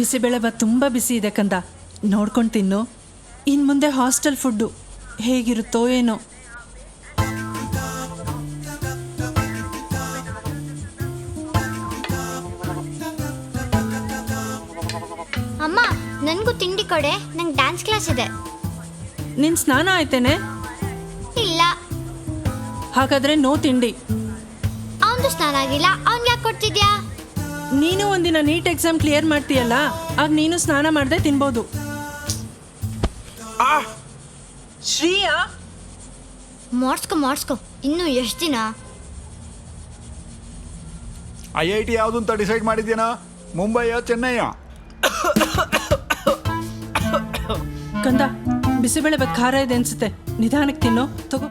ಬಿಸಿಬೇಳೆಬಾತ್ ತುಂಬ ಬಿಸಿ ಇದೆ ಕಂದ, ನೋಡ್ಕೊಂಡು ತಿನ್ನು. ಇನ್ನು ಮುಂದೆ ಹಾಸ್ಟೆಲ್ ಫುಡ್ಡು ಹೇಗಿರುತ್ತೋ ಏನೋ. ಅಮ್ಮ, ನನಗೂ ತಿಂಡಿ ಕೊಡೆ, ನಂಗೆ ಡ್ಯಾನ್ಸ್ ಕ್ಲಾಸ್ ಇದೆ. ನಿನ್ನ ಸ್ನಾನ ಆಯ್ತೇನೆ? ಇಲ್ಲ. ಹಾಗಾದ್ರೆ ನೋ ತಿಂಡಿ. ಅವನದು ಸ್ನಾನ ಆಗಿಲ್ಲ, ಅವ್ನಿಗೆ ಯಾಕೆ ಕೊಡ್ತಿದ್ಯಾ? ನೀನು ಒಂದಿನ ನೀಟ್ ಎಕ್ಸಾಮ್ ಕ್ಲಿಯರ್ ಮಾಡ್ತೀಯಲ್ಲ, ಆಗ ನೀನು ಸ್ನಾನ ಮಾಡದೆ ತಿನ್ಬೋದು. ಶ್ರೀಯಾ, ಮಾಡಿಸ್ಕೊ, ಇನ್ನು ಎಷ್ಟು ದಿನ? IIT ಯಾವುದು ಅಂತ ಡಿಸೈಡ್ ಮಾಡಿದ್ಯೇನಾ? ಮುಂಬೈಯ ಚೆನ್ನೈಯ? ಕಂದ, ಬಿಸಿಬೇಳೆಬಾತ್ ಖಾರ ಇದೆ ಅನ್ಸುತ್ತೆ, ನಿಧಾನಕ್ಕೆ ತಿನ್ನು. ತಗೋ.